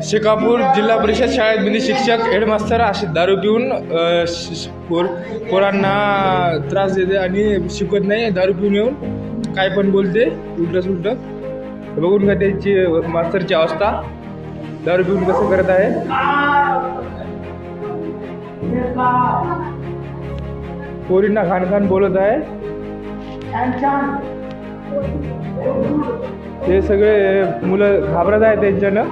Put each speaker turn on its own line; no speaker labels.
शिकापूर जिल्हा परिषद शाळेत शिक्षक हेडमास्तर असे दारू पिऊन पोरांना त्रास देते आणि शिकवत नाही. दारू पिऊन येऊन काय पण बोलते उलट सुलट. बघून का त्याची मास्तरची अवस्था, दारू पिऊन कसं करत आहे. पोरींना खान खान बोलत आहे. ते सगळे मुलं घाबरत आहे त्यांच्यानं.